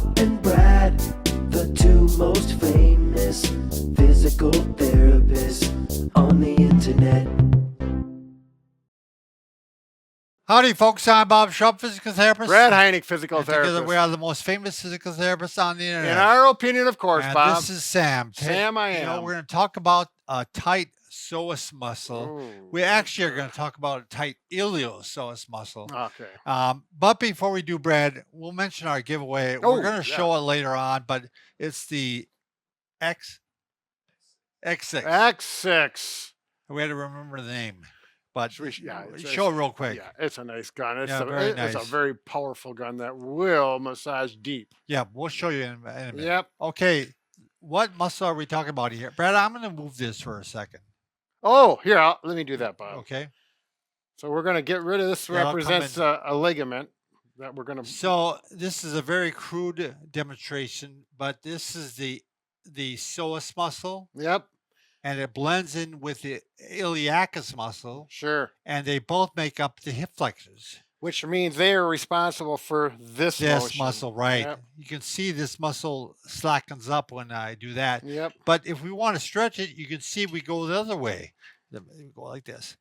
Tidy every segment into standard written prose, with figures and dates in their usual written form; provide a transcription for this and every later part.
Bob and Brad, the two most famous physical therapists on the internet. Howdy, folks. I'm Bob Schrupp, physical therapist. Brad Heineck, physical and therapist. Together we are the most famous physical therapists on the internet. In our opinion, of course, and Bob. This is Sam. Sam, I am. We're going to talk about a tight psoas muscle. Ooh. We actually are going to talk about a tight iliopsoas muscle. Okay. But before we do, Brad, we'll mention our giveaway. We're going to show it later on, but it's the X6. X6. We had to remember the name. But show it real quick. Yeah, it's a nice gun. It's nice. It's a very powerful gun that will massage deep. Yeah, we'll show you in a minute. Yep. Okay, what muscle are we talking about here? Brad, I'm going to move this for a second. Oh, here, let me do that, Bob. Okay. So we're going to get rid of this. Represents a ligament that we're going to... So this is a very crude demonstration, but this is the psoas muscle. Yep. And it blends in with the iliacus muscle. Sure. And they both make up the hip flexors. Which means they are responsible for this muscle, right. Yep. You can see this muscle slackens up when I do that. Yep. But if we want to stretch it, you can see we go the other way. We go like this.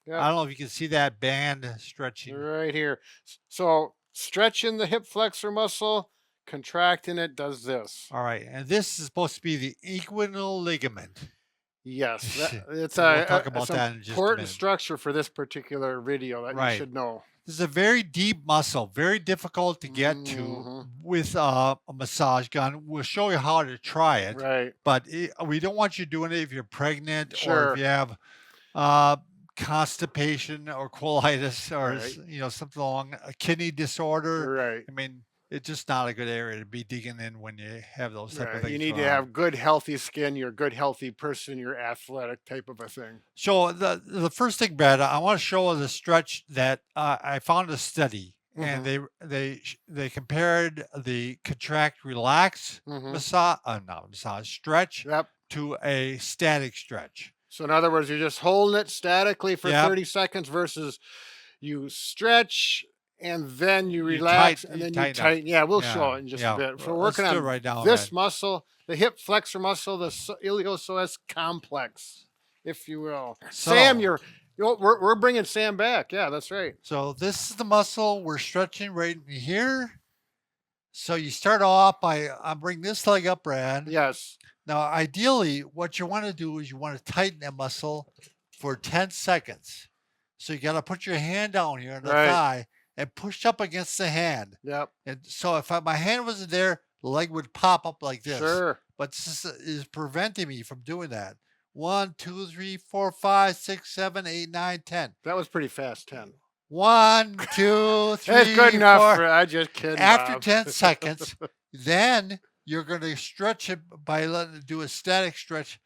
Yep. I don't know if you can see that band stretching. Right here. So stretching the hip flexor muscle, contracting it does this. All right. And this is supposed to be the inguinal ligament. Yes, it's we'll talk about that in just a important minute. Structure for this particular video that you should know. This is a very deep muscle, very difficult to get to with a massage gun. We'll show you how to try it. Right. But we don't want you doing it if you're pregnant or if you have constipation or colitis or something along a kidney disorder. Right. I mean, it's just not a good area to be digging in when you have those type of things. You need to have good, healthy skin. You're a good, healthy person. You're athletic type of a thing. So the first thing, Brad, I want to show the stretch that I found a study, and they compared the contract relax stretch to a static stretch. So in other words, you're just holding it statically for 30 seconds versus you stretch. And then you relax, and then you tighten. Yeah, we'll show it in just a bit. So we're working on this muscle, the hip flexor muscle, the iliopsoas complex, if you will. So, Sam, we're bringing Sam back. Yeah, that's right. So this is the muscle we're stretching right in here. So you start off by bring this leg up, Brad. Yes. Now, ideally, what you want to do is you want to tighten that muscle for 10 seconds. So you got to put your hand down here on the thigh and push up against the hand. Yep. And so if my hand wasn't there, the leg would pop up like this. Sure. But this is preventing me from doing that. 1, 2, 3, 4, 5, 6, 7, 8, 9, 10. That was pretty fast, 10. 1, 2, 3, That's good enough. 4. I'm just kidding. After Bob. 10 seconds, then you're going to stretch it by letting it do a static stretch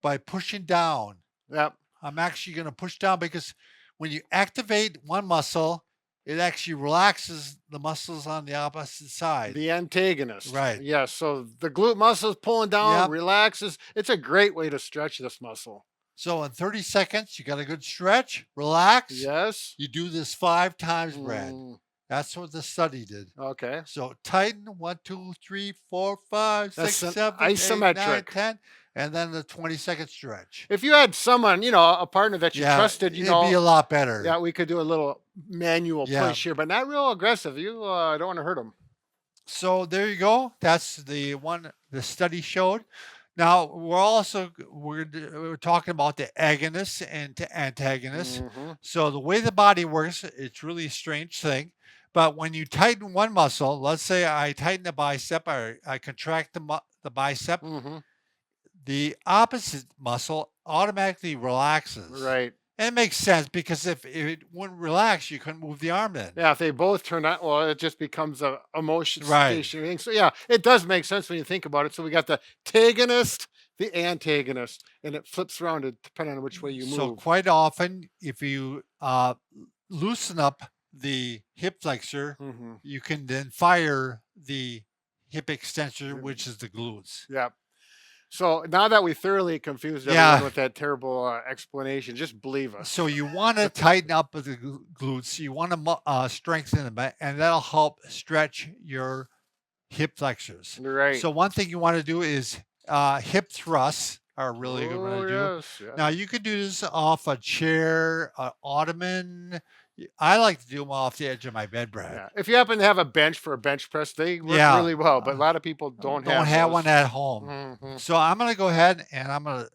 by pushing down. Yep. I'm actually going to push down because when you activate one muscle, it actually relaxes the muscles on the opposite side. The antagonist. Right. Yes. So the glute muscle is pulling down, relaxes. It's a great way to stretch this muscle. So in 30 seconds, you got a good stretch, relax. Yes. You do this 5 times, Brad. That's what the study did. Okay. So tighten 1, 2, 3, 4, 5, 6, 7, 8, isometric. 9, 10. And then the 20-second stretch. If you had someone, a partner that you trusted, it'd be a lot better. Yeah, we could do a little manual push here, but not real aggressive. You don't want to hurt them. So there you go. That's the one the study showed. Now we're talking about the agonist and antagonist. So the way the body works, it's really a strange thing. But when you tighten one muscle, let's say I tighten the bicep, or I contract the bicep. The opposite muscle automatically relaxes. Right. And it makes sense because if it wouldn't relax, you couldn't move the arm then. Yeah, if they both turn out, well, it just becomes a motion stationary thing. So yeah, it does make sense when you think about it. So we got the antagonist, the antagonist, and it flips around depending on which way you move. So quite often, if you loosen up the hip flexor, you can then fire the hip extensor, which is the glutes. Yep. So now that we thoroughly confused everyone with that terrible explanation, just believe us. So you want to tighten up the glutes. You want to strengthen them, and that'll help stretch your hip flexors. Right. So one thing you want to do is hip thrusts are really good one to do. Yes. Now you could do this off a chair, an ottoman. I like to do them off the edge of my bed, Brad. Yeah. If you happen to have a bench for a bench press, they work really well. But a lot of people don't have one at home. Mm-hmm. So I'm going to go ahead and I'm going to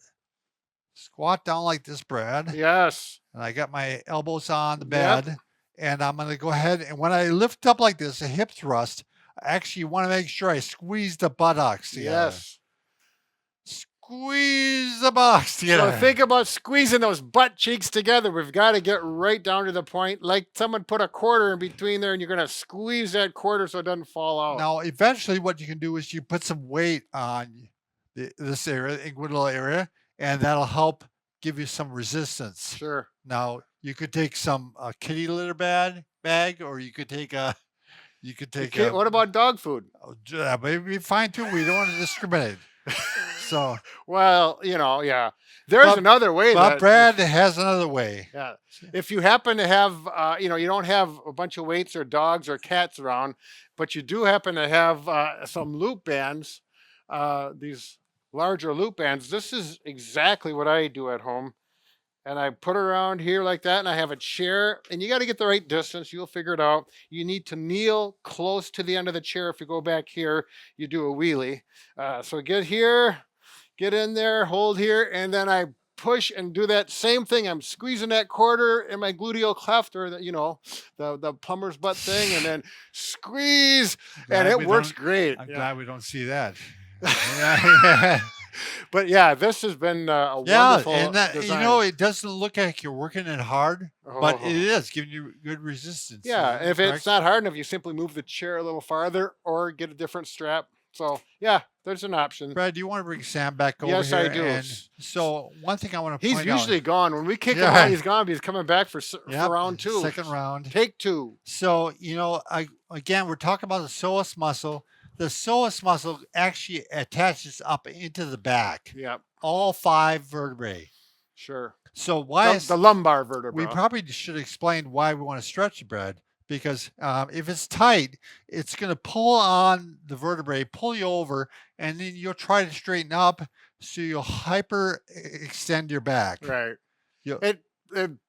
squat down like this, Brad. Yes. And I got my elbows on the bed. And I'm going to go ahead. And when I lift up like this, a hip thrust, I actually want to make sure I squeeze the buttocks together. Yes. Squeeze the buttocks together. So think about squeezing those butt cheeks together. We've got to get right down to the point. Like someone put a quarter in between there and you're going to squeeze that quarter so it doesn't fall out. Now, eventually what you can do is you put some weight on this area, the inguinal area, and that'll help give you some resistance. Sure. Now, you could take some kitty litter bag, or you could take a... what about dog food? That may be fine too. We don't want to discriminate. So, well, yeah. There's another way. But Brad has another way. Yeah. If you happen to have, you don't have a bunch of weights or dogs or cats around, but you do happen to have some loop bands, these larger loop bands, this is exactly what I do at home. And I put it around here like that, and I have a chair, and you got to get the right distance. You'll figure it out. You need to kneel close to the end of the chair. If you go back here, you do a wheelie. So get here, get in there, hold here, and then I push and do that same thing. I'm squeezing that quarter in my gluteal cleft, or the plumber's butt thing, and then squeeze, and it works great. I'm glad we don't see that. But yeah, this has been a wonderful design. It doesn't look like you're working it hard, but it is giving you good resistance. Yeah, and if it's not hard enough, you simply move the chair a little farther or get a different strap. So yeah, there's an option. Brad, do you want to bring Sam back over here? Yes, I do. And so one thing I want to point out. He's usually gone. When we kick him out, he's gone, but he's coming back for round 2. Second round. Take 2. So, again, we're talking about the psoas muscle. The psoas muscle actually attaches up into the back. Yep. All 5 vertebrae. Sure. So why the lumbar vertebra? We probably should explain why we want to stretch the Brad, because if it's tight, it's going to pull on the vertebrae, pull you over, and then you'll try to straighten up, so you'll hyper extend your back. Right.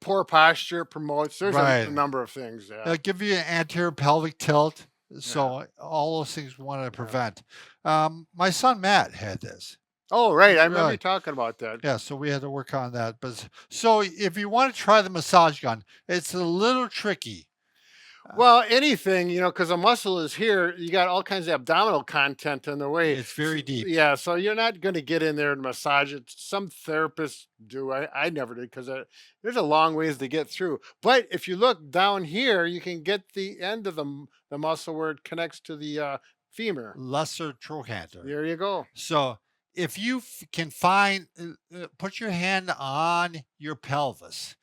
Poor posture promotes. There's a number of things. Yeah. It'll give you an anterior pelvic tilt. So all those things we want to prevent. My son Matt had this. Oh, right. I remember you talking about that. Yeah, so we had to work on that. But so if you want to try the massage gun, it's a little tricky. Well, anything, because a muscle is here, you got all kinds of abdominal content in the way. It's very deep. Yeah, so you're not going to get in there and massage it. Some therapists do. I never did, because there's a long ways to get through. But if you look down here, you can get the end of the muscle where it connects to the femur. Lesser trochanter. There you go. So if you can find, put your hand on your pelvis,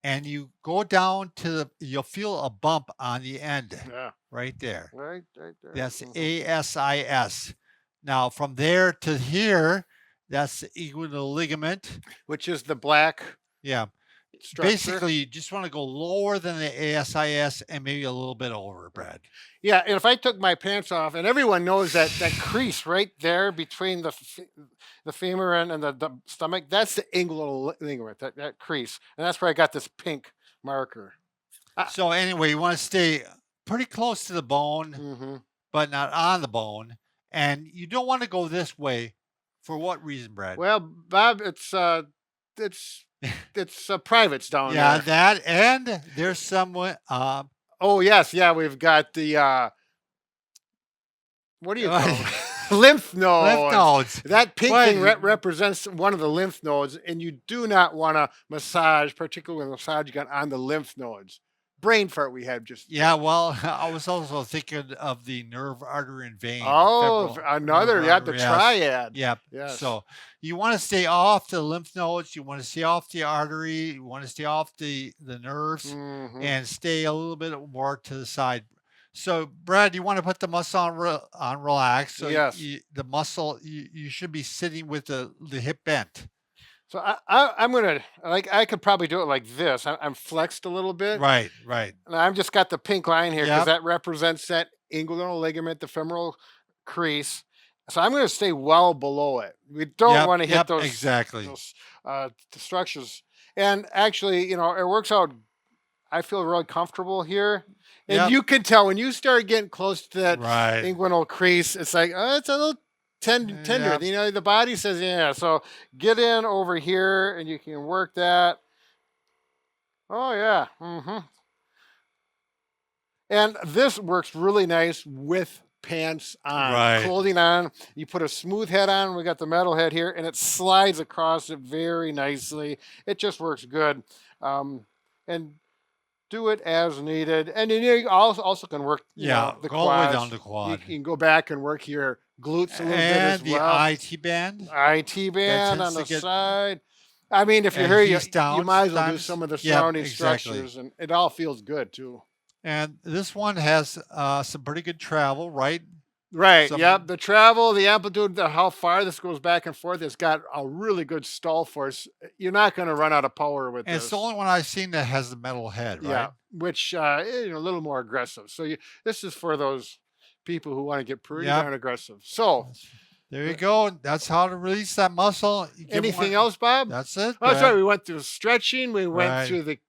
and you go down to you'll feel a bump on the end. Yeah. Right there. Right there. That's ASIS. Now from there to here, that's the inguinal ligament. Which is the black. Yeah. Structure. Basically, you just want to go lower than the ASIS and maybe a little bit over, Brad. Yeah, and if I took my pants off, and everyone knows that crease right there between the femur and the stomach, that's the inguinal ligament, that crease. And that's where I got this pink marker. So anyway, you want to stay pretty close to the bone, but not on the bone. And you don't want to go this way. For what reason, Brad? Well, Bob, it's privates down there. Yeah, that, and there's someone. Oh yes, yeah, we've got the what do you call it? Lymph nodes. Lymph nodes. That pink thing represents one of the lymph nodes, and you do not want to massage, particularly with a massage gun, on the lymph nodes. Brain fart we had just. Yeah, well, I was also thinking of the nerve, artery, and vein. Oh, another, the triad. Yep. Yes. So you want to stay off the lymph nodes. You want to stay off the artery. You want to stay off the nerves, and stay a little bit more to the side. So, Brad, you want to put the muscle on relax. So yes. The muscle, you should be sitting with the hip bent. So I'm gonna I could probably do it like this. I'm flexed a little bit. Right. And I've just got the pink line here because that represents that inguinal ligament, the femoral crease. So I'm going to stay well below it. We don't want to hit those structures. And actually, you know, it works out. I feel really comfortable here. And you can tell when you start getting close to that inguinal crease, it's like, oh, it's a little tender. You know, the body says, yeah. So get in over here and you can work that. Oh, yeah. And this works really nice with pants on, clothing on. You put a smooth head on. We got the metal head here, and it slides across it very nicely. It just works good. And do it as needed. And then you also can work, you know, the quads. All the way down the quad. You can go back and work your glutes a little bit as well. And the IT band. IT band on the side. I mean, if you're here, you might as well do some of the surrounding structures, and it all feels good too. And this one has some pretty good travel, right? Right. Yep. The travel, the amplitude, how far this goes back and forth, it's got a really good stall force. You're not going to run out of power with this. It's the only one I've seen that has the metal head, right? Yeah. Which is a little more aggressive. So this is for those people who want to get pretty darn aggressive. So there you go. That's how to release that muscle. Anything else, Bob? That's it. Oh, sorry. We went through stretching. We went through the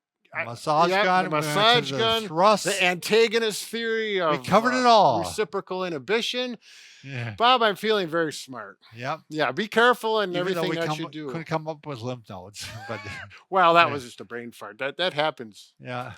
massage gun, the massage gun, thrust, the antagonist theory of we covered it all. Reciprocal inhibition. Yeah. Bob, I'm feeling very smart. Yep. Yeah, be careful in Even everything that you do. Couldn't come up with lymph nodes, but well, that was just a brain fart. That happens. Yeah.